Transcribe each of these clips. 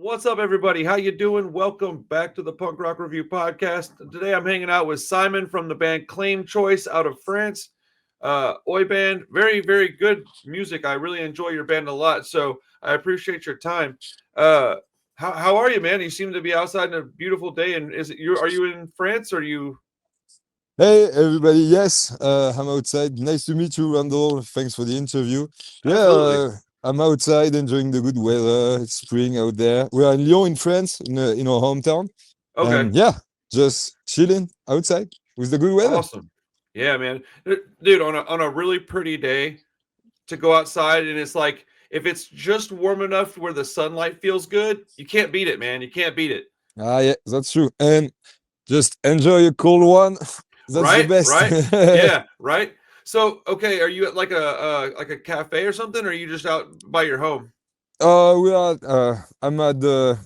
What's up, everybody? How you doing? Welcome back to the Punk Rock Review podcast. Today, I'm hanging out with Simon from the band Claim Choice out of France. Oi band, very, very good music. I really enjoy your band a lot, so I appreciate your time. How are you, man? You seem to be outside on a beautiful day. And is it you? Are you in France? Or are you? Hey everybody, yes, I'm outside. Nice to meet you, Randall. Thanks for the interview. Yeah, Absolutely. I'm outside enjoying the good weather. It's spring out there. We are in Lyon, in France, in our hometown, Okay. and yeah, just chilling outside with the good weather. Awesome. Yeah, man. Dude, on a really pretty day to go outside, and it's like if it's just warm enough where the sunlight feels good, you can't beat it, man. You can't beat it. Ah, yeah, that's true. And just enjoy a cold one. That's the Right? best. Right? Yeah, right? So, okay, are you at like a cafe or something, or are you just out by your home? We are. I'm at the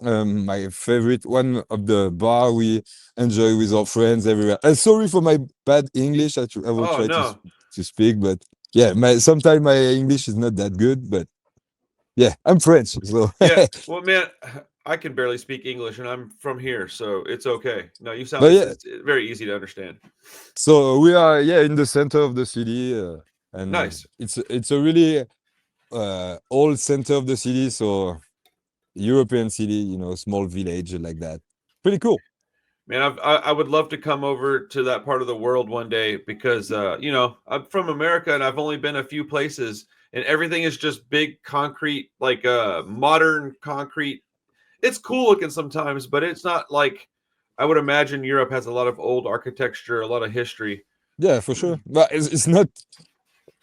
my favorite one of the bar we enjoy with our friends everywhere. And sorry for my bad English. I will Oh, try no. to speak, but yeah, my sometimes my English is not that good, but yeah, I'm French, so Yeah. Well, man, I can barely speak English, and I'm from here, so it's okay. No, you sound but yeah, it's very easy to understand. so we are in the center of the city, and Nice. it's a really old center of the city, so European city, small village like that. Pretty cool. Man, I would love to come over to that part of the world one day because I'm from America and I've only been a few places and everything is just big concrete, like modern concrete. It's cool looking sometimes, but it's not like I would imagine Europe has a lot of old architecture, a lot of history. Yeah, for sure. But it's not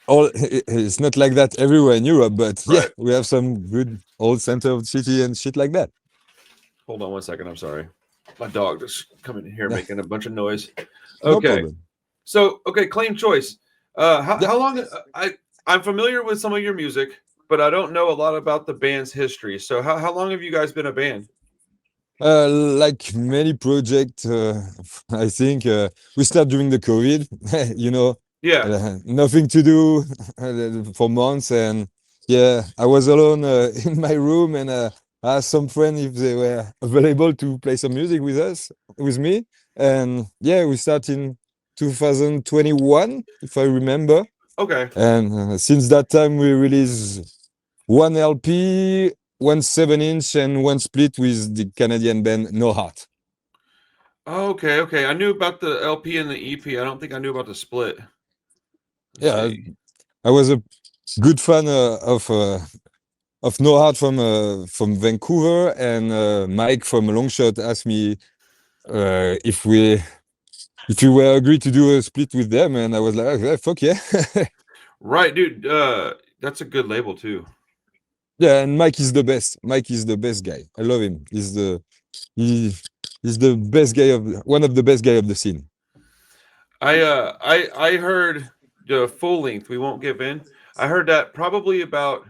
it's not like that everywhere in Europe, but yeah, Right. we have some good old center of the city and shit like that. Hold on one second. I'm sorry. My dog just coming in here Yeah, making a bunch of noise. no Okay. problem. So, okay, Claim Choice. Yeah, How long? I'm familiar with some of your music, but I don't know a lot about the band's history. So, how long have you guys been a band? like many projects, I think we start during the COVID, Yeah. nothing to do for months, and yeah, I was alone in my room, and I asked some friends if they were available to play some music with me, and yeah, we start in 2021, if I remember. Okay. And since that time, we release one LP, one 7-inch, and one split with the Canadian band No Heart. Okay. Okay. I knew about the LP and the EP. I don't think I knew about the split. Let's Yeah, see. I was a good fan of No Heart from Vancouver, and Mike from Longshot asked me if we were agreed to do a split with them, and I was like, okay, fuck yeah. Right, dude. That's a good label too. Yeah, and Mike is the best. Mike is the best guy. I love him. He, he's the best guy of one of the best guy of the scene. I heard the full length. We won't give in. I heard that probably about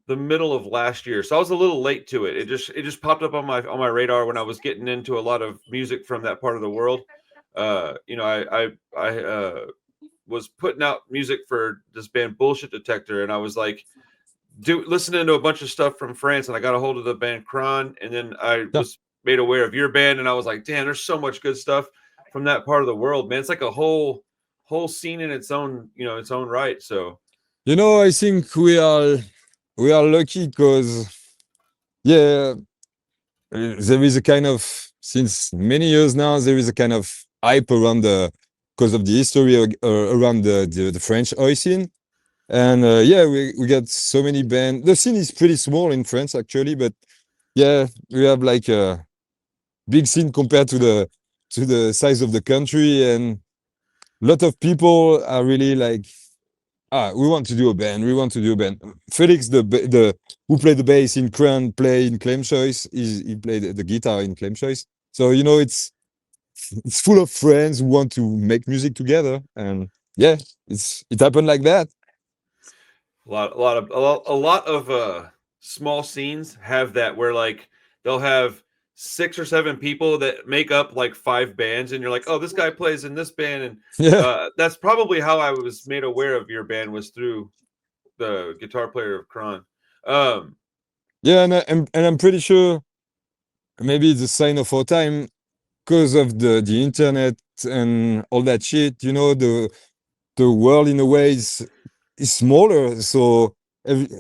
the middle of last year. So I was a little late to it. It just popped up on my radar when I was getting into a lot of music from that part of the world. I was putting out music for this band Bullshit Detector, and I was like listening to a bunch of stuff from France, and I got a hold of the band Kron, and then I Yeah. was made aware of your band, and I was like, damn, there's so much good stuff from that part of the world, man. It's like a whole scene in its own right. So I think we are lucky because yeah, there is a kind of since many years now there is a kind of hype around the because of the history around the French oi scene, and yeah, we got so many bands. The scene is pretty small in France actually, but yeah, we have like a big scene compared to the size of the country, and a lot of people are really like, we want to do a band. We want to do a band. Felix, the who played the bass in Crown, play in Claim Choice. He played the guitar in Claim Choice. So it's full of friends who want to make music together, and yeah, it happened like that. a lot of small scenes have that where like they'll have 6 or 7 people that make up like 5 bands, and you're like, oh, this guy plays in this band, and Yeah, that's probably how I was made aware of your band was through the guitar player of Kron. Um, Yeah, and I'm pretty sure maybe it's a sign of our time because of the internet and all that shit. The world in a way is smaller. So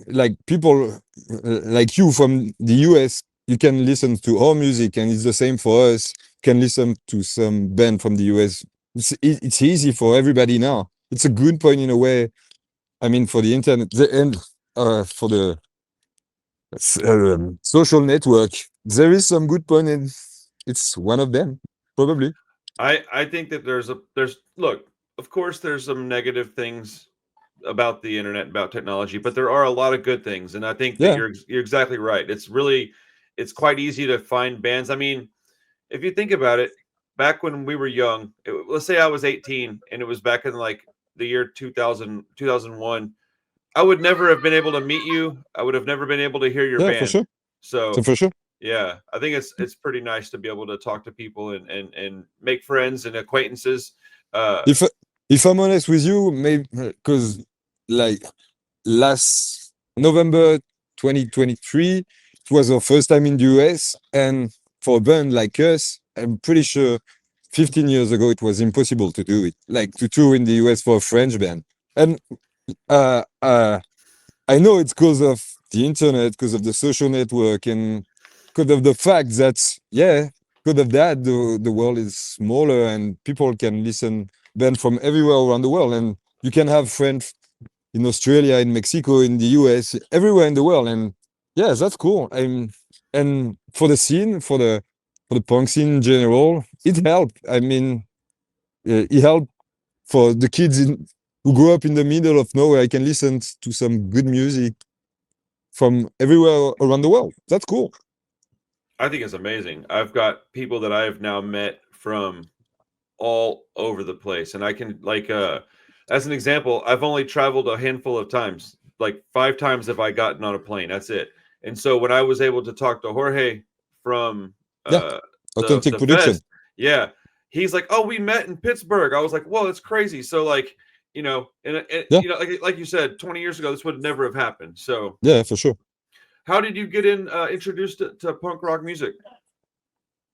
like people like you from the US, you can listen to our music, and it's the same for us. Can listen to some band from the US. It's easy for everybody now. It's a good point in a way. I mean, for the internet and for the social network, there is some good point, and it's one of them, probably. I think that there's look, of course there's some negative things about the internet, about technology, but there are a lot of good things, and I think that Yeah, you're exactly right. It's quite easy to find bands. I mean, if you think about it, back when we were young, let's say I was 18 and it was back in like the year 2000, 2001, I would never have been able to meet you. I would have never been able to hear your yeah, for band. sure. So So for sure. yeah, I think it's pretty nice to be able to talk to people and make friends and acquaintances. Uh, If if I'm honest with you, maybe because like last November 2023, it was our first time in the US, and for a band like us, I'm pretty sure 15 years ago it was impossible to do it, like to tour in the US for a French band. And uh, uh, I know it's because of the internet, because of the social network, and because of the fact that, yeah, because of that, the world is smaller and people can listen band from everywhere around the world. And you can have friends in Australia, in Mexico, in the US, everywhere in the world. And yeah, that's cool. And for the scene, for the punk scene in general, it helped. I mean, it helped for the kids who grew up in the middle of nowhere. I can listen to some good music from everywhere around the world. That's cool. I think it's amazing. I've got people that I've now met from all over the place, and I can like as an example, I've only traveled a handful of times. Like 5 times have I gotten on a plane. That's it. And so when I was able to talk to Jorge from Yeah, uh authentic the production. fest, yeah, he's like, "Oh, we met in Pittsburgh." I was like, "Whoa, that's crazy." So like, and Yeah, like you said, 20 years ago, this would never have happened. So yeah, for sure. how did you get in introduced to punk rock music?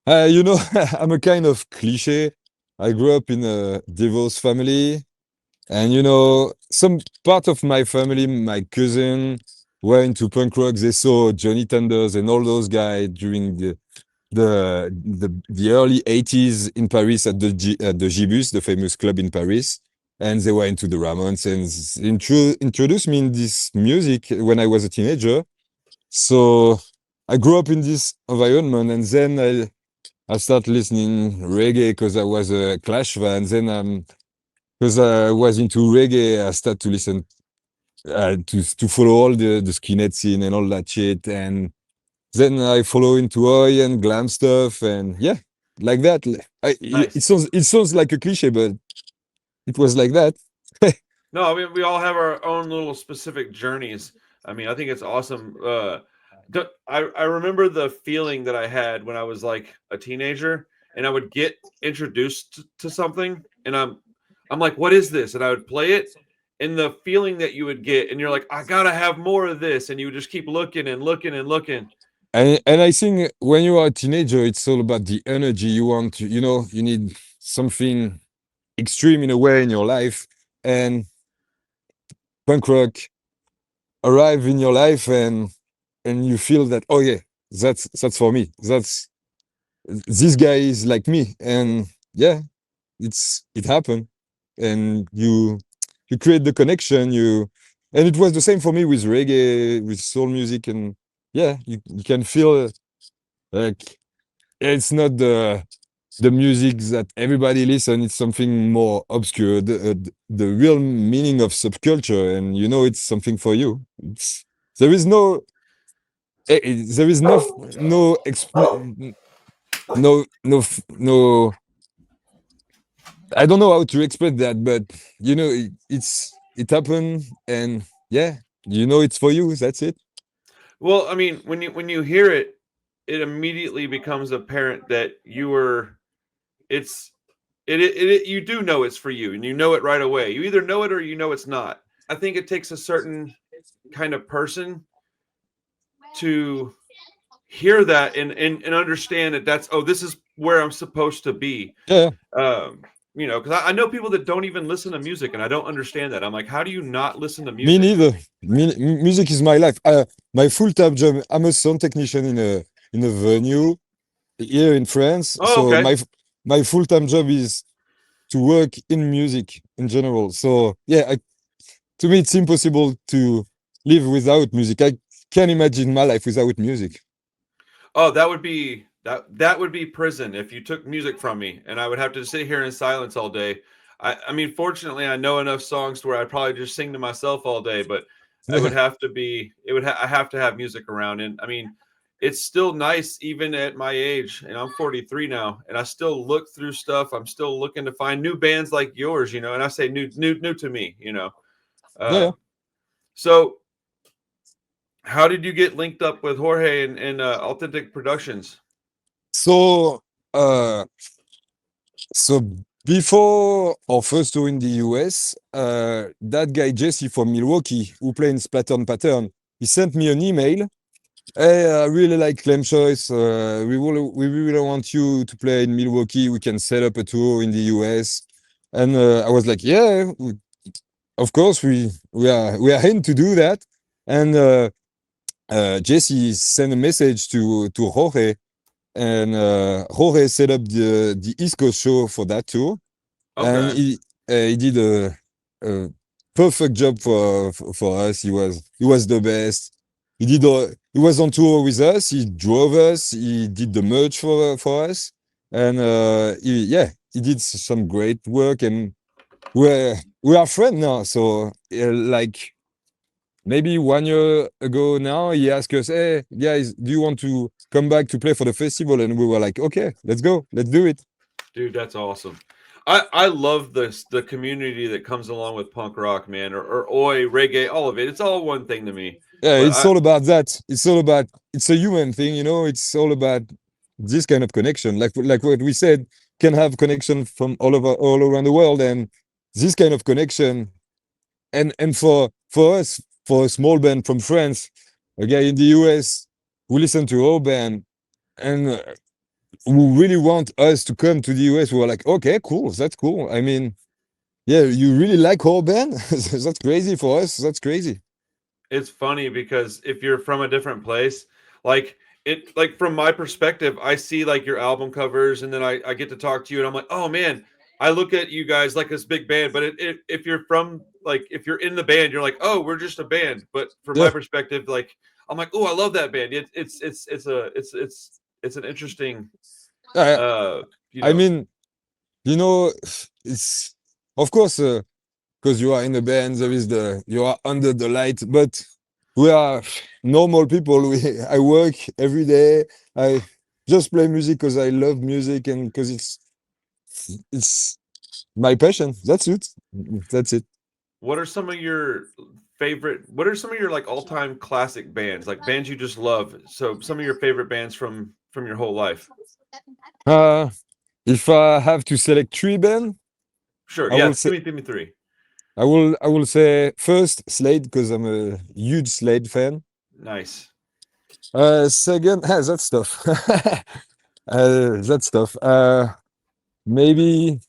You know, I'm a kind of cliche. I grew up in a divorced family, and some part of my family, my cousin, were into punk rock. They saw Johnny Thunders and all those guys during the early 80s in Paris at the Gibus, the famous club in Paris. And they were into the Ramones and introduced me in this music when I was a teenager. So I grew up in this environment, and then I started listening reggae because I was a Clash fan. Then because I was into reggae, I started to listen to follow all the skinhead scene and all that shit. And then I follow into oi and glam stuff, and yeah, like that. Nice. It sounds like a cliche, but it was like that. No, I mean we all have our own little specific journeys. I mean, I think it's awesome. I remember the feeling that I had when I was like a teenager, and I would get introduced to something, and I'm like, "What is this?" And I would play it, and the feeling that you would get, and you're like, "I gotta have more of this," and you would just keep looking and looking and looking. And I think when you are a teenager, it's all about the energy you want to, you need something extreme in a way in your life, and punk rock arrive in your life, and you feel that, oh yeah, that's for me. That's this guy is like me, and yeah, it happened, and you create the connection. And it was the same for me with reggae, with soul music, and yeah, you can feel like it's not the music that everybody listen. It's something more obscure, the real meaning of subculture, and it's something for you. There is no there is no no. I don't know how to explain that, but it happened, and yeah, it's for you. That's it. Well, I mean, when you hear it, it immediately becomes apparent that you were it's you do know it's for you, and you know it right away. You either know it or you know it's not. I think it takes a certain kind of person to hear that and understand that that's, oh, this is where I'm supposed to be. Yeah, Um, because I know people that don't even listen to music, and I don't understand that. I'm like, how do you not listen to me music? neither. Music is my life. My full-time job, I'm a sound technician in a venue here in France. Oh, So okay. my full-time job is to work in music in general. So yeah, to me it's impossible to live without music. I can't imagine my life without music. Oh, that would be prison if you took music from me, and I would have to sit here in silence all day. I mean, fortunately, I know enough songs to where I'd probably just sing to myself all day, but it would Yeah, have to be I have to have music around. And I mean, it's still nice even at my age, and I'm 43 now, and I still look through stuff. I'm still looking to find new bands like yours, and I say new to me. yeah. Um, so how did you get linked up with Jorge and Authentic Productions? So uh so before our first tour in the US, that guy Jesse from Milwaukee who played in Splatter Pattern, he sent me an email. Hey, I really like Clem Choice. We really want you to play in Milwaukee. We can set up a tour in the US. And I was like, yeah, of course we are in to do that. And Jesse sent a message to Jorge, and Jorge set up the East Coast show for that tour, and Okay. he did a perfect job for us. He was the best. He was on tour with us. He drove us. He did the merch for us, and he did some great work. And we are friends now. So like maybe 1 year ago now, he asked us, "Hey guys, do you want to come back to play for the festival?" And we were like, "Okay, let's go, let's do it." Dude, that's awesome. I love the community that comes along with punk rock, man, or oi, reggae, all of it. It's all one thing to me. Yeah, But it's I all about that. It's a human thing, It's all about this kind of connection. Like what we said, can have connection from all around the world, and this kind of connection. And for us, for a small band from France, a guy in the US who listen to our band and who really want us to come to the US, we were like, okay, cool, that's cool. I mean, yeah, you really like our band? That's crazy for us. That's crazy. it's funny because if you're from a different place, like from my perspective, I see like your album covers, and then I get to talk to you, and I'm like, oh man, I look at you guys like this big band. But if you're from, like, if you're in the band, you're like, oh, we're just a band. But from my Yeah. perspective, like, I'm like, oh, I love that band. It's an interesting I, uh you I know mean, you know, it's of course because you are in a band, you are under the light, but we are normal people. I work every day. I just play music because I love music and because it's my passion. That's it. That's it. what are some of your like all-time classic bands, like bands you just love? So some of your favorite bands from your whole life. Uh, if I have to select three band, Sure, I yeah, will give say me give me three. I will say first Slade because I'm a huge Slade fan. Nice. Second, that's tough. That's tough. Maybe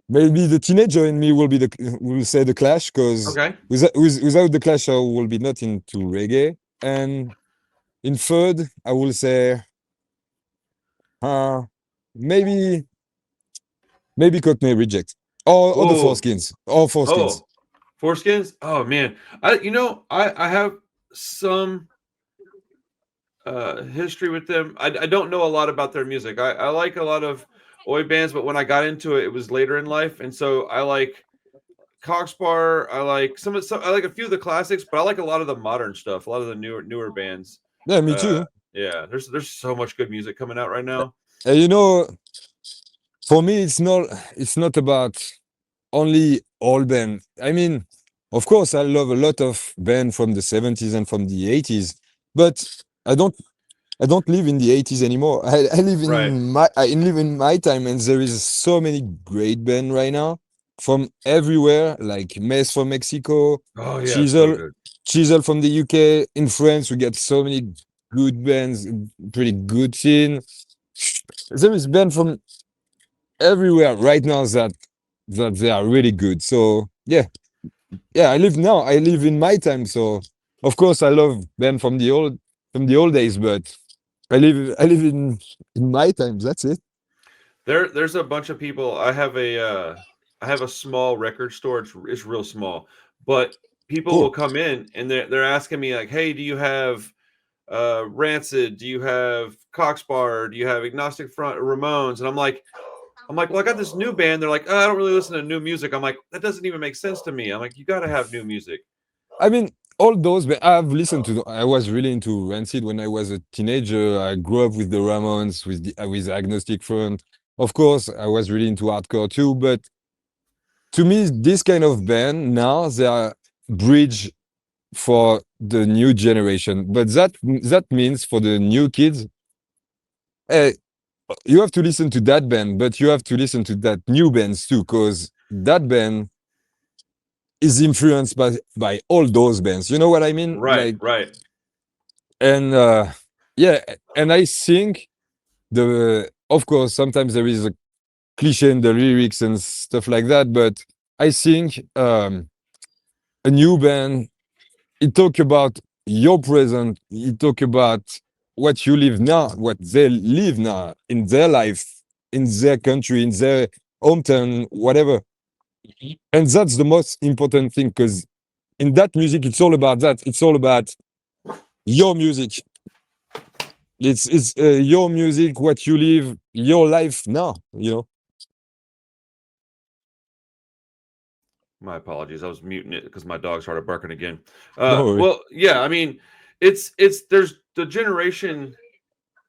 maybe the teenager in me will say the Clash because Okay. without the Clash I will be not into reggae. And in third, I will say uh maybe Cockney Reject or the Oh, Foreskins or Foreskins. oh, foreskins. Oh man, I have some history with them. I don't know a lot about their music. I like a lot of oi bands, but when I got into it, it was later in life, and so I like Coxbar. I like some. I like a few of the classics, but I like a lot of the modern stuff. A lot of the newer bands. Yeah, me Uh, too. yeah, there's so much good music coming out right now. And for me, it's not about only all band. I mean, of course, I love a lot of band from the 70s and from the 80s, but I don't I don't live in the 80s anymore. I live Right. in my time, and there is so many great band right now from everywhere, like Mess from Mexico, Oh yeah, so Chisel, good. Chisel from the UK. In France, we get so many good bands, pretty good scene. There is band from everywhere right now that they are really good. So yeah. I live in my time. So of course I love band from the old days, but I live in my time. That's it. There's a bunch of people. I have a small record store. It's real small, but people will Cool. come in and they're asking me like, "Hey, do you have Rancid? Do you have Coxbar? Do you have Agnostic Front or Ramones?" And I'm like, well, I got this new band. They're like, oh, I don't really listen to new music. I'm like, that doesn't even make sense to me. I'm like, you got to have new music. I mean, all those, but I've listened to. I was really into Rancid when I was a teenager. I grew up with the Ramones, with Agnostic Front. Of course, I was really into hardcore too. But to me, this kind of band now they are bridge for the new generation. But that means for the new kids, hey, you have to listen to that band, but you have to listen to that new bands too, because that band is influenced by all those bands. You know what I mean? Right, Like, right. and yeah, and I think the of course sometimes there is a cliche in the lyrics and stuff like that, but I think a new band it talk about your present, it talk about what you live now, what they live now in their life, in their country, in their hometown, whatever. And that's the most important thing because in that music, it's all about that. It's all about your music. It's your music, what you live, your life now. You know. My apologies. I was muting it because my dog started barking again. Don't worry. Well, yeah, I mean, there's the generation,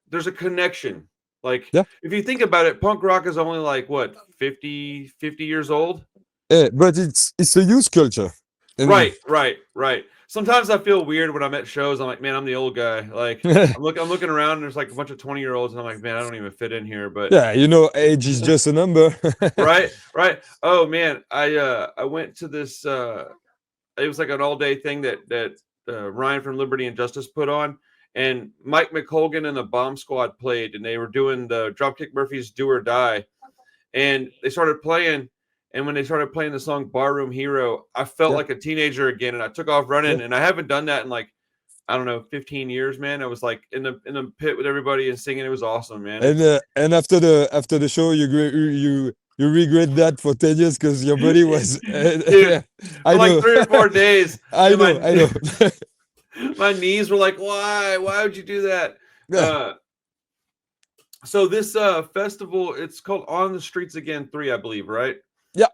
there's a connection. Like, Yeah. if you think about it, punk rock is only like what, 50 years old? But it's a youth culture, and Right, right, right. Sometimes I feel weird when I'm at shows. I'm like, man, I'm the old guy. Like, I'm looking around, and there's like a bunch of 20-year-olds, and I'm like, man, I don't even fit in here. But yeah, age is just a number. right, right. Oh man, I went to this. It was like an all day thing that Ryan from Liberty and Justice put on, and Mike McColgan and the Bomb Squad played, and they were doing the Dropkick Murphys "Do or Die," and they started playing. And when they started playing the song "Barroom Hero," I felt Yeah, like a teenager again, and I took off yeah. running. And I haven't done that in like, I don't know, 15 years, man. I was like in the pit with everybody and singing. It was awesome, man. And after the show, you regret that for 10 years because your body was. Dude, Yeah, for I like know, 3 or 4 days, I and know, I know. my knees were like, why would you do that? Yeah, uh so this festival, it's called On the Streets Again 3, I believe, right? yeah.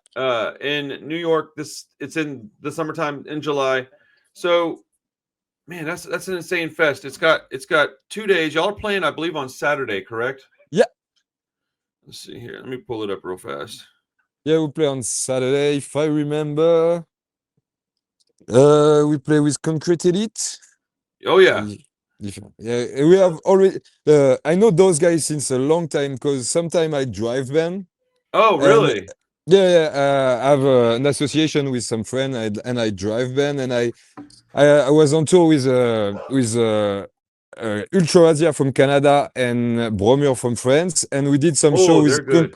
In New York. It's in the summertime in July. So man, that's an insane fest. It's got 2 days. Y'all are playing, I believe, on Saturday, correct? Yeah, Let's see here. Let me pull it up real fast. yeah, we play on Saturday, if I remember. We play with Concrete Elite. Oh yeah. Yeah, we have already. I know those guys since a long time because sometime I drive them, Oh and really? I have an association with some friend, and I drive them, and I was on tour with Ultra Asia from Canada and Bromure from France, and Oh, they're good.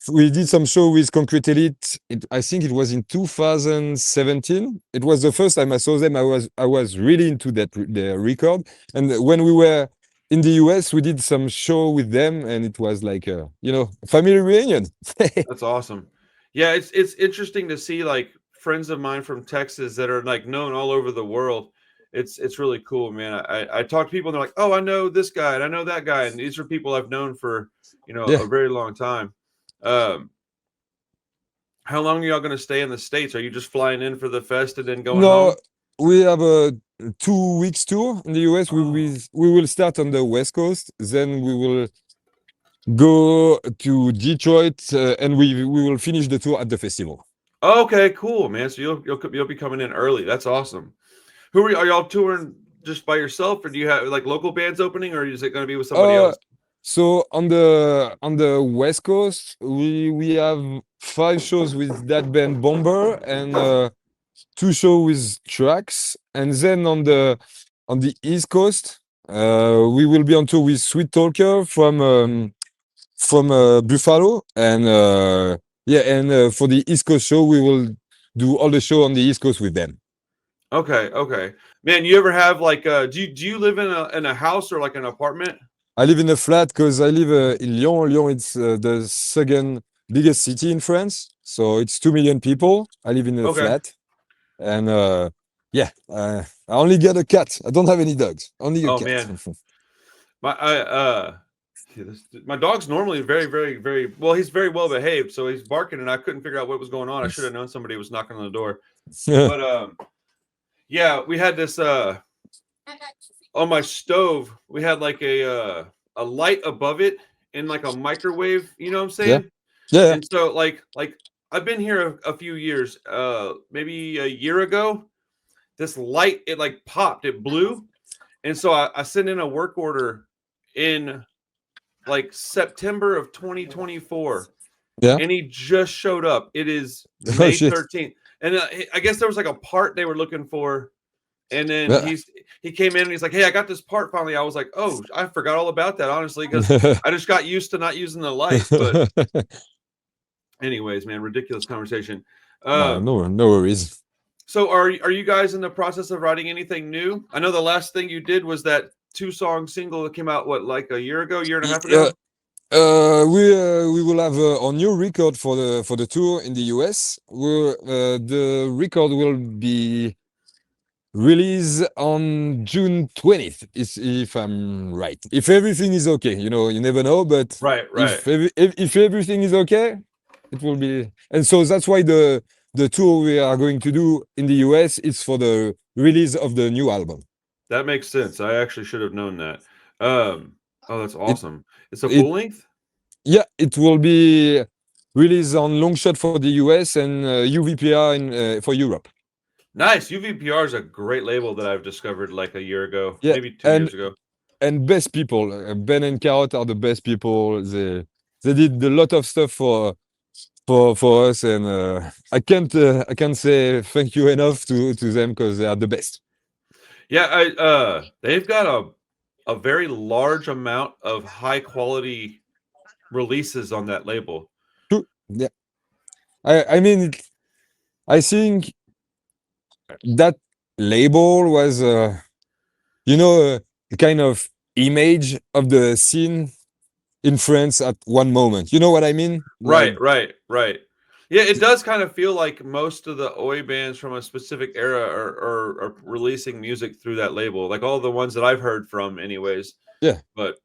We did some show with Concrete Elite. I think it was in 2017. It was the first time I saw them. I was really into their record. And when we were in the US, we did some show with them, and it was like a family reunion. That's awesome. Yeah, it's interesting to see like friends of mine from Texas that are like known all over the world. It's really cool, man. I talk to people and they're like, oh, I know this guy and I know that guy, and these are people I've known for Yeah. a very long time. Um, how long are y'all going to stay in the States? Are you just flying in for the fest and then going No, home? we have a 2 weeks tour in the US. Oh, We will start on the West Coast, then we will go to Detroit, and we will finish the tour at the festival. okay, cool, man. So you'll be coming in early. That's awesome. Are y'all touring just by yourself, or do you have like local bands opening, or is it going to be with somebody Uh, else? so on the West Coast, we have 5 shows with that band Bomber, and two shows with tracks, and then on the East Coast, we will be on tour with Sweet Talker from Buffalo, and yeah, and for the East Coast show, we will do all the show on the East Coast with them. Okay, okay. Man, you ever have like do you live in a house or like an apartment? I live in a flat because I live in Lyon. Lyon, it's the second biggest city in France, so it's 2 million people. I live in a Okay. flat, and yeah, I only get a cat. I don't have any dogs. Only a Oh cat. man. My dog's normally very, very, very well. He's very well behaved, so he's barking, and I couldn't figure out what was going on. I should have known somebody was knocking on the door. But yeah, we had this on my stove. We had like a light above it in like a microwave. You know what I'm Yeah, saying? yeah, And so like I've been here a few years. Maybe a year ago, this light it like popped. It blew, and so I sent in a work order in like September of 2024, yeah. and he just showed up. It is Oh May shit. 13th, and I guess there was like a part they were looking for, and then Yeah. he came in and he's like, "Hey, I got this part finally." I was like, "Oh, I forgot all about that, honestly, because I just got used to not using the light." But anyways, man, ridiculous conversation. No, Um, no worries. so are you guys in the process of writing anything new? I know the last thing you did was that two-song single that came out like a year and a half Yeah, ago? we will have our new record for the tour in the US. The record will be released on June 20th, if I'm right. If everything is okay, you never know, but Right, right. if everything is okay, it will be. And so that's why the tour we are going to do in the US is for the release of the new album. That makes sense. I actually should have known that. Oh, that's It awesome. It's a it full length? Yeah, it will be released on Longshot for the US and UVPR for Europe. Nice. UVPR is a great label that I've discovered like a year ago, Yeah, maybe 2 years ago. and best people. Ben and Carrot are the best people. They did a lot of stuff for us, and I can't say thank you enough to them because they are the best. Yeah, they've got a very large amount of high quality releases on that label. True. Yeah, I mean, I think that label was the kind of image of the scene in France at one moment. You know what I mean? Like, Right, right, right. Yeah, it does kind of feel like most of the Oi bands from a specific era are releasing music through that label, like all the ones that I've heard from, anyways. yeah. But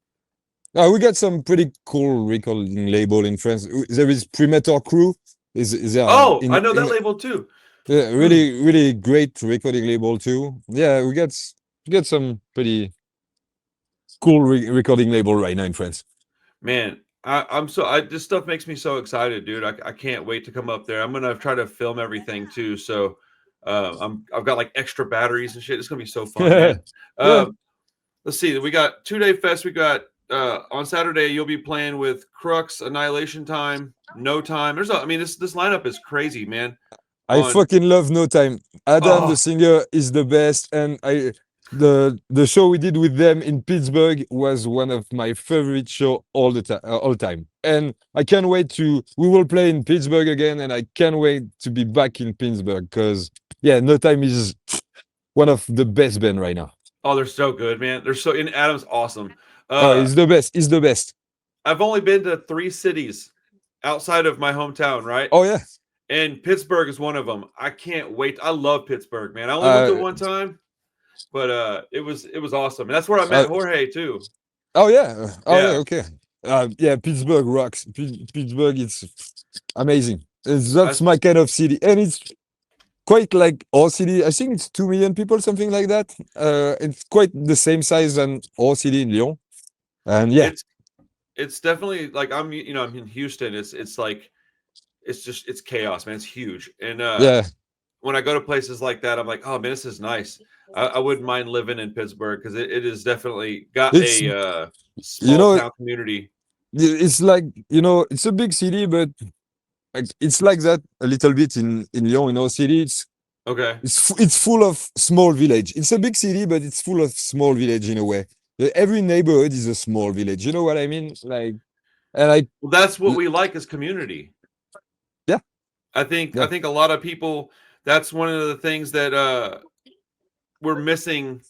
We got some pretty cool recording label in France. There is Primator Crew. Is there oh, I know that label too. yeah, Hmm. really great recording label too. Yeah, we got some pretty cool recording label right now in France. Man, this stuff makes me so excited, dude. I can't wait to come up there. I'm gonna try to film everything too. So I've got like extra batteries and shit. It's gonna be so fun, man. Yeah, Let's see. We got 2 day fest. We got on Saturday. You'll be playing with Crux, Annihilation Time, No Time. I mean, this lineup is crazy, man. I On fucking love No Time. Adam, oh the singer, is the best, and the show we did with them in Pittsburgh was one of my favorite show all time. And I can't wait to. We will play in Pittsburgh again, and I can't wait to be back in Pittsburgh because yeah, No Time is one of the best band right now. oh, they're so good, man. They're so and Adam's awesome. Oh, Uh, it's the best. It's the best. I've only been to 3 cities outside of my hometown, right? Oh yeah. And Pittsburgh is one of them. I can't wait. I love Pittsburgh, man. I only went there Uh, one time, but it was awesome. And that's where I met uh, Jorge too. oh yeah. Oh yeah. Yeah. Okay. Yeah, Pittsburgh rocks. Pittsburgh, it's amazing. I, That's my kind of city, and it's quite like our city. I think it's 2 million people, something like that. It's quite the same size than our city in Lyon. And yeah, it's it's definitely like I'm in Houston. It's like it's chaos, man. It's huge. And yeah, when I go to places like that, I'm like, oh man, this is nice. I wouldn't mind living in Pittsburgh because it is definitely got it's a you small know, town community. it's like it's a big city, but like, it's like that a little bit in Lyon, in our city. Okay. It's full of small village. It's a big city, but it's full of small village in a way. Every neighborhood is a small village. You know what I mean? Like, and I, Well, that's what we like as community. yeah, I yeah, think a lot of people, that's one of the things that we're missing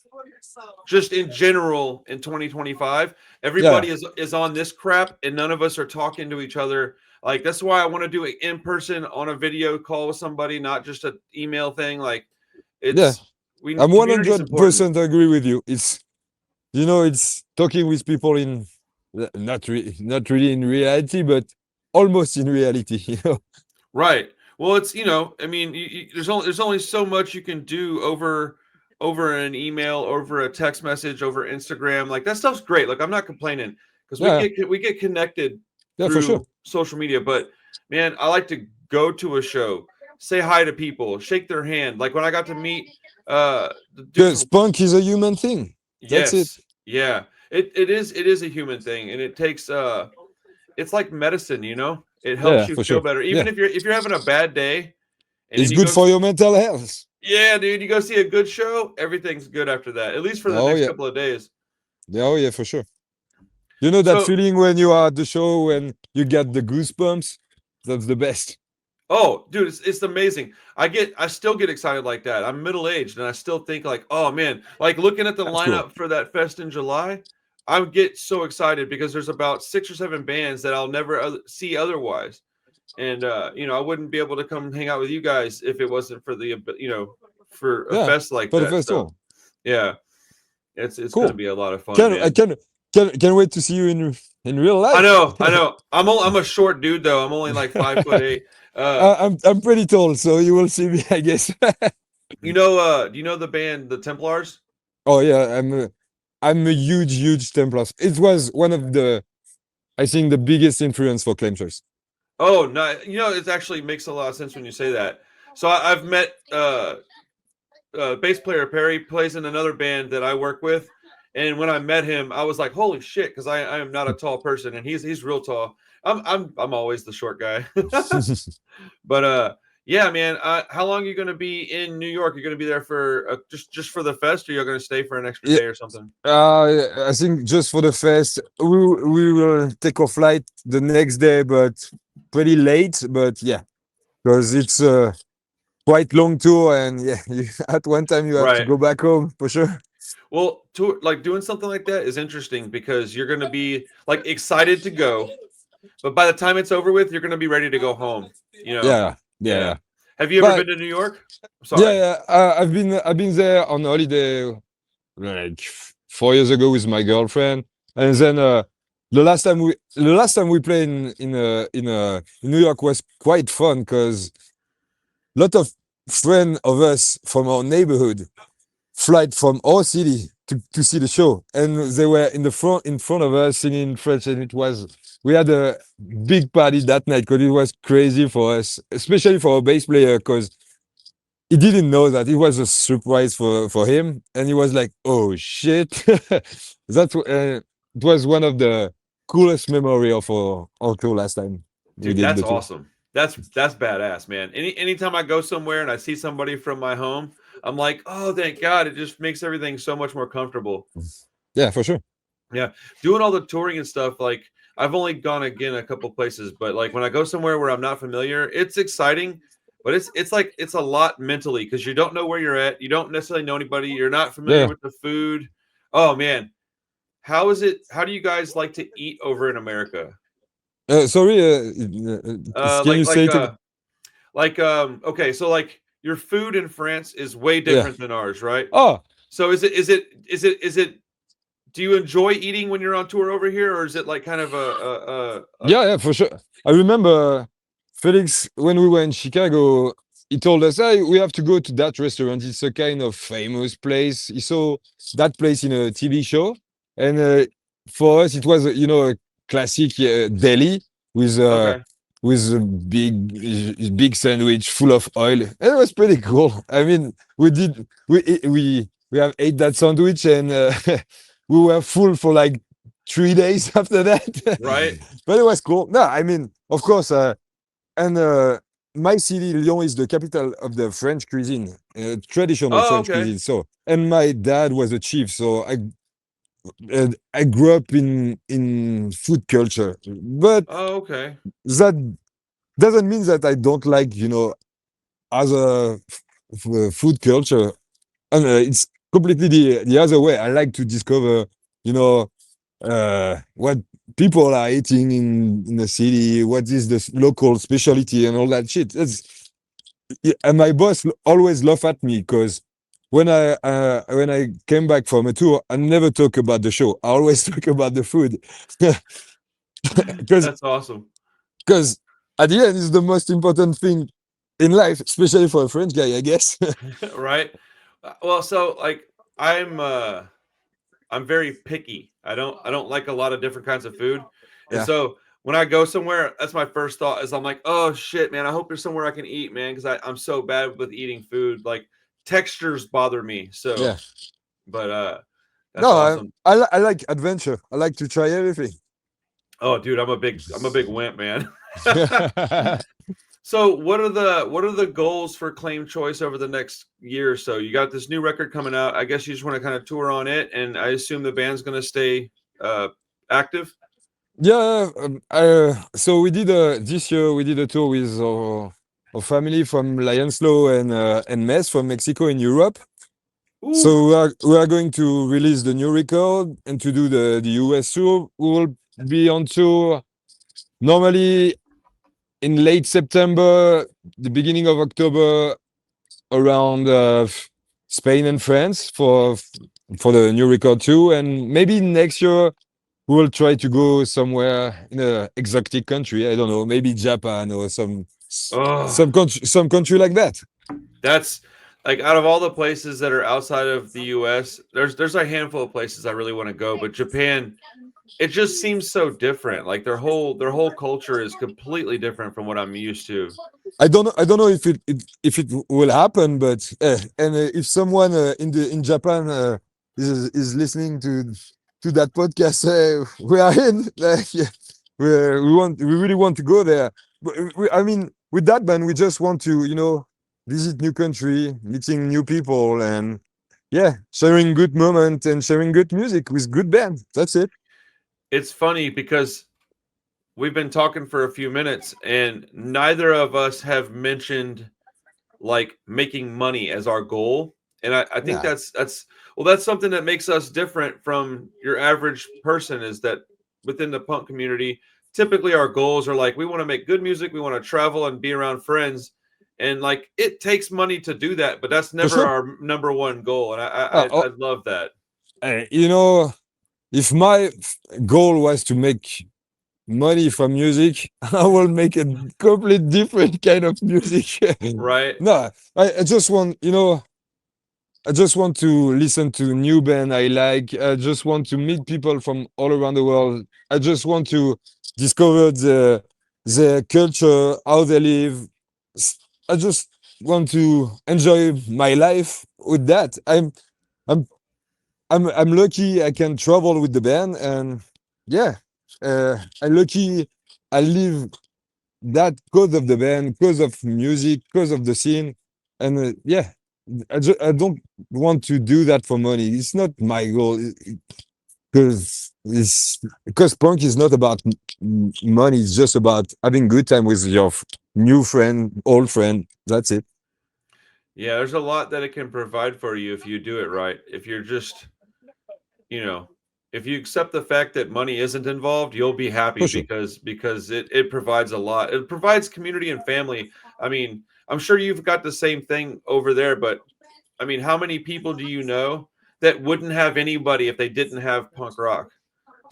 just in general in 2025. yeah, Everybody is on this crap and none of us are talking to each other. Like that's why I want to do it in person on a video call with somebody, not just an email thing. Like yeah. it's we I'm community's important. 100% agree with you. It's, you know, it's talking with people in not really in reality, but almost in reality. You know? Right. Well, it's I mean, there's only so much you can do over an email, over a text message, over Instagram. Like that stuff's great. Like I'm not complaining because Yeah, we get connected yeah, for sure. through social media. But man, I like to go to a show, say hi to people, shake their hand. Like when I got to meet, do Because some. punk is a human thing. That's it. Yes, yeah. It is a human thing, and it takes it's like medicine, it helps Yeah, you for feel sure. better even Yeah, if you're having a bad day and it's then good for your mental health. yeah, dude, you go see a good show, everything's good after that, at least for the Oh next yeah, couple of days. yeah, oh yeah, for sure. You know that So feeling when you are at the show when you get the goosebumps? That's the best. oh dude, it's amazing. I still get excited like that. I'm middle-aged and I still think like, oh man, like looking at the That's cool. lineup for that fest in July, I get so excited because there's about 6 or 7 bands that I'll never see otherwise. And I wouldn't be able to come hang out with you guys if it wasn't for the for a Yeah, fest like for the that. So festival. yeah, it's gonna Cool. be a lot of fun, Can I man. can wait to see you in real I life. know, I know. I'm a short dude though. I'm only like 5'8". I'm pretty tall, so you will see me, I guess. Do you know the band the Templars? Oh yeah, I'm a huge Templars. It was one of the, I think, the biggest influence for Claim Choice. Oh no, it actually makes a lot of sense when you say that. So I've met bass player Perry plays in another band that I work with, and when I met him, I was like, "Holy shit!" Because I am not a tall person, and he's real tall. I'm always the short guy, but yeah, man. How long are you going to be in New York? You're going to be there for just for the fest, or you're going to stay for an extra Yeah, day or something? I think just for the fest, we will take our flight the next day, but pretty late. But yeah, because it's a quite long tour, and yeah, at one time you have to Right. go back home for sure. Well, like doing something like that is interesting because you're going to be like excited to go, but by the time it's over with, you're going to be ready to go home. You know? Yeah, yeah, Yeah. yeah. Have you ever But been to New York? yeah, Sorry. yeah. I've been there on holiday like 4 years ago with my girlfriend, and then the last time we played in New York was quite fun because a lot of friends of us from our neighborhood flight from our city to see the show, and they were in front of us singing in French, and it was, we had a big party that night because it was crazy for us, especially for our bass player, because he didn't know that it was a surprise for him, and he was like, "Oh shit!" It was one of the coolest memory of our tour last time we Dude, did that's the tour. awesome. That's badass, man. Anytime I go somewhere and I see somebody from my home, I'm like, "Oh, thank God." It just makes everything so much more comfortable. Yeah, for sure. Yeah. Doing all the touring and stuff, like I've only gone again a couple places, but like when I go somewhere where I'm not familiar, it's exciting, but it's like it's a lot mentally because you don't know where you're at. You don't necessarily know anybody. You're not familiar Yeah. with the food. Oh man, how is it? How do you guys like to eat over in America? Sorry. Uh, Can like you say like it again? uh okay, so like your food in France is way Yeah. different than ours, right? Oh, So is it do you enjoy eating when you're on tour over here, or is it like kind of a yeah, yeah, for sure. I remember Felix when we were in Chicago. He told us, "Hey, we have to go to that restaurant. It's a kind of famous place." He saw that place in a TV show, and for us, it was a classic deli with okay, a big sandwich full of oil. And it was pretty cool. I mean, we have ate that sandwich, and we were full for like 3 days after that. right? But it was cool. No, I mean, of course, and my city, Lyon, is the capital of the French cuisine, traditional Oh, French okay. cuisine. So, and my dad was a chief, so I grew up in food culture. But Oh, okay. that doesn't mean that I don't like, other food culture. And it's completely the other way. I like to discover, you know, what people are eating in the city, what is the local specialty and all that shit. Yeah, and my boss always laugh at me because when I came back from a tour, I never talk about the show. I always talk about the food, because That's awesome. because at the end it's the most important thing in life, especially for a French guy, I guess. Right? Well, so like I'm uh I'm very picky. I don't like a lot of different kinds of food. And Yeah, so when I go somewhere, that's my first thought is I'm like, "Oh shit, man, I hope there's somewhere I can eat, man, because I'm so bad with eating food. Like textures bother me." So, yeah. but that's No, awesome. I like adventure. I like to try everything. Oh, dude, I'm a big wimp, man. So what are the goals for Claim Choice over the next year or so? You got this new record coming out. I guess you just want to kind of tour on it, and I assume the band's going to stay active. Yeah, so we did this year we did a tour with our family from Lionslow and Metz from Mexico in Europe. Ooh. So we are going to release the new record and to do the US tour. We will be on tour normally in late September, the beginning of October, around Spain and France for the new record too, and maybe next year we will try to go somewhere in a exotic country. I don't know, maybe Japan or Oh, some country like that. that's like out of all the places that are outside of the US, there's a handful of places I really want to go, but Japan, it just seems so different. Like their whole culture is completely different from what I'm used to. I don't know if it will happen, but and if someone in Japan is listening to that podcast, we are in. Like, yeah, we really want to go there. But I mean, with that band, we just want to visit new country, meeting new people, and yeah, sharing good moment and sharing good music with good band. That's it. It's funny because we've been talking for a few minutes and neither of us have mentioned like making money as our goal. And I think Yeah, that's something that makes us different from your average person is that within the punk community, typically our goals are like we want to make good music, we want to travel and be around friends. And like it takes money to do that, but that's for never sure. our number one goal. And I I, I Oh, I love that. uh, you know, if my goal was to make money from music, I will make a complete different kind of music. Right? No, I just want, I just want to listen to new band I like. I just want to meet people from all around the world. I just want to discover the culture, how they live. S- I just want to enjoy my life with that. I'm I'm lucky I can travel with the band, and yeah, I'm lucky I live that because of the band, because of music, because of the scene, and yeah, I don't want to do that for money. It's not my goal because punk is not about money. It's just about having good time with your new friend, old friend. That's it, Yeah, there's a lot that it can provide for you if you do it right. If you're just, you know, if you accept the fact that money isn't involved, you'll be happy for sure. because it provides a lot. It provides community and family. I mean, I'm sure you've got the same thing over there, but I mean, how many people do you know that wouldn't have anybody if they didn't have punk rock?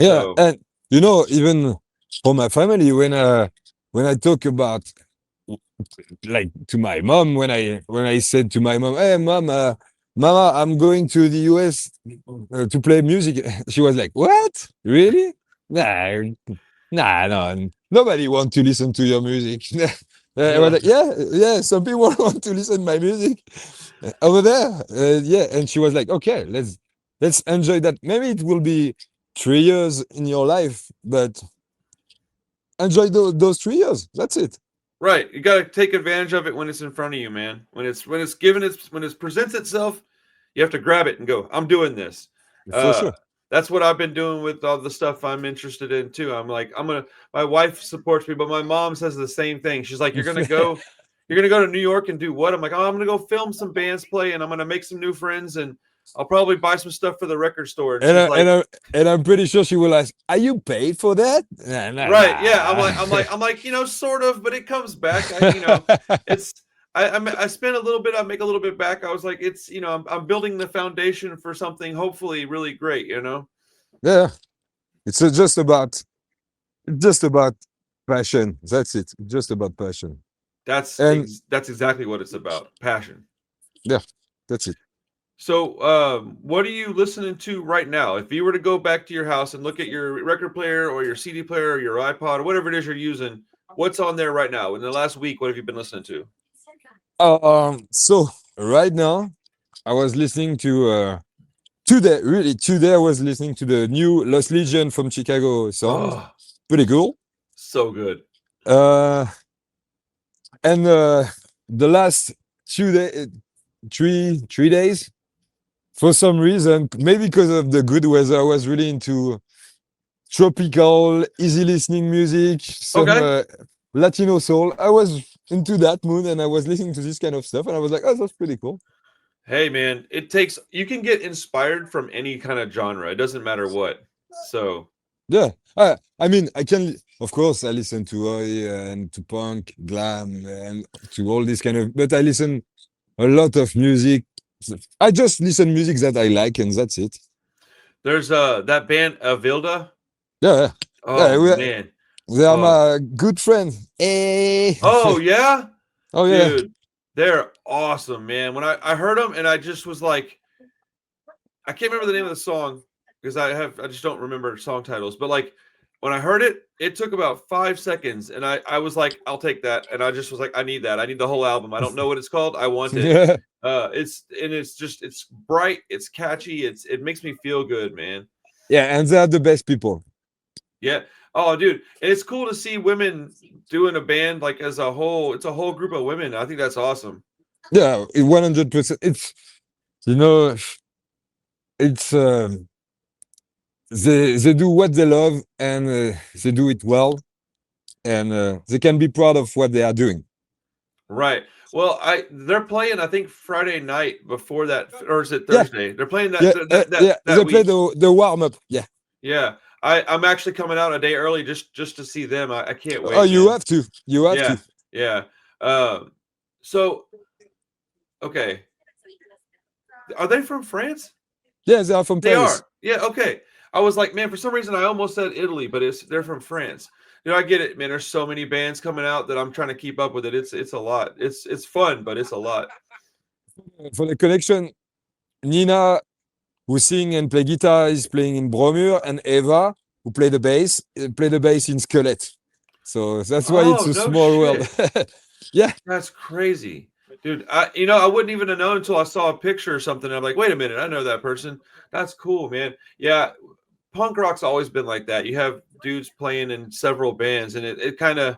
Yeah, So, and even for my family, when I talk about, like, to my mom, when I said to my mom, "Hey, mom, mama, I'm going to the US to play music," she was like, "What? Really? Nah, nah, no, nobody want to listen to your music." I was like, "Yeah, yeah, some people want to listen my music over there." Yeah, and she was like, "Okay, let's enjoy that. Maybe it will be 3 years in your life, but enjoy those 3 years. That's it." Right. You got to take advantage of it when it's in front of you, man. When it presents itself, you have to grab it and go, I'm doing this. For Uh sure. that's what I've been doing with all the stuff I'm interested in too. I'm like, my wife supports me, but my mom says the same thing. She's like, you're gonna go to New York and do what? I'm like, oh, I'm gonna go film some bands play and I'm gonna make some new friends and I'll probably buy some stuff for the record store. And And she's I, and like, I and I'm pretty sure she will ask, "Are you paid for that?" Nah, nah, right. Yeah. nah. I'm like, sort of, but it comes back. It's, I spend a little bit, I make a little bit back. I was like, it's, I'm building the foundation for something hopefully really great. Yeah, it's just about passion. That's it. Just about passion. And That's exactly what it's about. Passion. yeah, that's it. So, what are you listening to right now? If you were to go back to your house and look at your record player or your CD player or your iPod or whatever it is you're using, what's on there right now? In the last week, what have you been listening to? So right now, I was listening to today I was listening to the new Lost Legion from Chicago song. Oh, Pretty cool. so good. Uh, and the last 2 day, 3 days, for some reason, maybe because of the good weather, I was really into tropical, easy listening music, some Okay. Latino soul. I was into that mood and I was listening to this kind of stuff and I was like, oh, that's pretty cool. Hey, man, you can get inspired from any kind of genre. It doesn't matter what. So, Yeah. I mean, of course, I listen to Oi and to punk, glam, and to all this kind of, but I listen a lot of music. I just listen music that I like and that's it. there's that band Avilda. Yeah. Yeah. Oh man. They are Oh. my good friends. Hey. Oh yeah. Oh, yeah. Dude, they're awesome, man. When I heard them and I just was like, I can't remember the name of the song because I just don't remember song titles. But like when I heard it, it took about 5 seconds, and I was like, I'll take that, and I just was like, I need that. I need the whole album. I don't know what it's called. I want it. Yeah. It's bright. It's catchy. It makes me feel good, man. Yeah. And they are the best people. Yeah. Oh, dude, and it's cool to see women doing a band like as a whole. It's a whole group of women. I think that's awesome. Yeah. 100%. You know, it's, they do what they love and they do it well and they can be proud of what they are doing. Right. Well, they're playing. I think Friday night before that, or is it Yeah. Thursday? They're playing Yeah. that They play week. the warm up. Yeah. Yeah. I'm actually coming out a day early just to see them. I can't wait. Oh, you Man. have to. You have Yeah. to. Yeah. Um. So okay, are they from France? Yeah, they are from They Paris. are. Yeah. Okay. I was like, man, for some reason I almost said Italy, but they're from France. I get it, man. There's so many bands coming out that I'm trying to keep up with it. It's a lot. It's fun, but it's a lot. For the connection, Nina, who sing and play guitar, is playing in Bromure, and Eva, who play the bass in Skelet. So that's why it's Oh a no small world. shit. Yeah. That's crazy. Dude, I wouldn't even have known until I saw a picture or something. I'm like, wait a minute, I know that person. That's cool, man. Yeah, punk rock's always been like that. You have dudes playing in several bands, and it kind of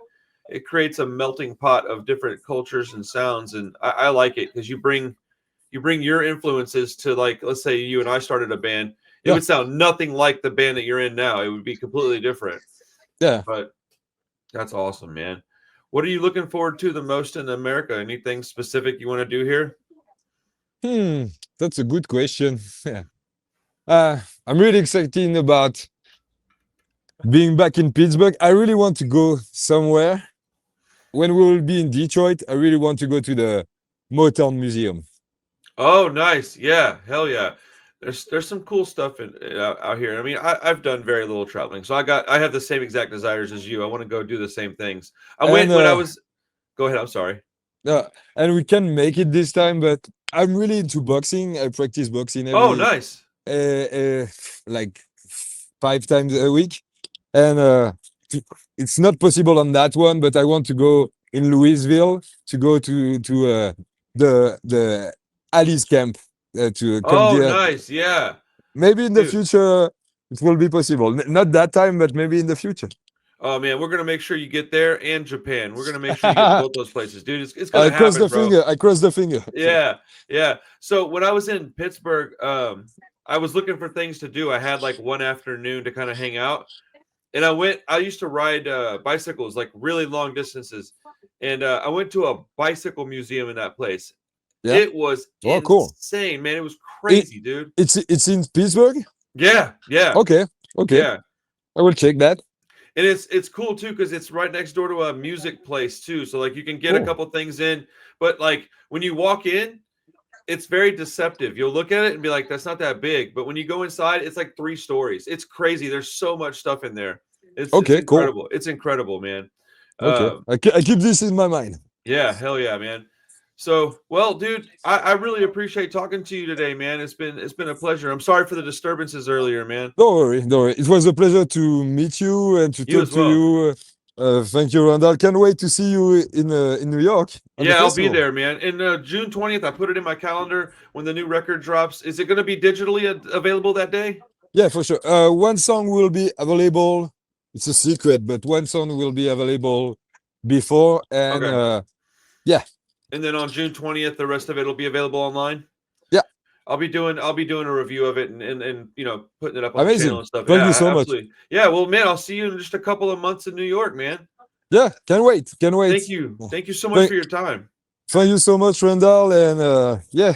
it creates a melting pot of different cultures and sounds. And I like it because you bring your influences to, like, let's say you and I started a band. It Yeah. would sound nothing like the band that you're in now. It would be completely different. Yeah. But that's awesome, man. What are you looking forward to the most in America? Anything specific you want to do here? That's a good question. Yeah. I'm really excited about being back in Pittsburgh. I really want to go somewhere. When we will be in Detroit, I really want to go to the Motown Museum. Oh, nice. Yeah, hell yeah. There's some cool stuff out here. I mean, I've done very little traveling, so I have the same exact desires as you. I want to go do the same things. I went And when I was. Go ahead. I'm sorry. and we can make it this time, but I'm really into boxing. I practice boxing Oh, nice. like 5 times a week, and it's not possible on that one. But I want to go in Louisville to go to the Alice camp to come Oh, there. nice. Yeah. Maybe in the Dude. future it will be possible. Not that time, but maybe in the future. Oh man, we're gonna make sure you get there and Japan. We're gonna make sure you get to both those places, dude. It's gonna I cross happen, the bro. finger. I cross the finger. Yeah, yeah. So when I was in Pittsburgh, I was looking for things to do. I had like one afternoon to kind of hang out, and I used to ride bicycles like really long distances, and I went to a bicycle museum in that place. Yeah. It was Oh, cool. insane, man. It was It, crazy, dude. it's in Pittsburgh. Yeah, yeah, Okay. Okay. yeah. I will check that. And it's cool too because it's right next door to a music place too. So like you can get a Oh, couple things in, but like when you walk in, it's very deceptive. You'll look at it and be like, "That's not that big," but when you go inside, it's like 3 stories. It's crazy. There's so much stuff in there. It's okay. Cool. incredible. It's incredible, man. Okay. Um, I keep this in my mind. yeah, hell yeah, man. So, well, dude, I really appreciate talking to you today, man. It's been a pleasure. I'm sorry for the disturbances earlier, man. Don't worry. Don't worry. It was a pleasure to meet you and to You talk as to well. you. Thank you, Randall. Can't wait to see you in New York on the Yeah, I'll be festival. there, man. And June 20th, I put it in my calendar when the new record drops. Is it going to be digitally available that day? Yeah, for sure. One song will be available. It's a secret, but one song will be available before, and Okay. yeah, And then on June 20th, the rest of it will be available online. yeah, I'll be doing a review of it and putting it up on the channel amazing. and stuff. Thank you Yeah, so much. absolutely. Yeah, well, man, I'll see you in just a couple of months in New York, man. Yeah, can't wait. Can't wait. Thank you. Thank you so much Thank, for your time. thank you so much, Randall, and yeah,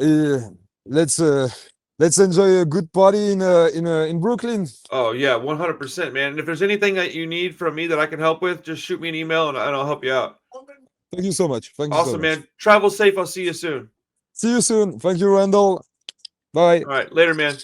uh, let's uh, let's enjoy a good party in Brooklyn. Oh yeah, 100%, man. And if there's anything that you need from me that I can help with, just shoot me an email and I'll help you out. Thank you so much. Thank you so Awesome, much. man. Travel safe. I'll see you soon. See you soon. Thank you, Randall. Bye. All right, later, man.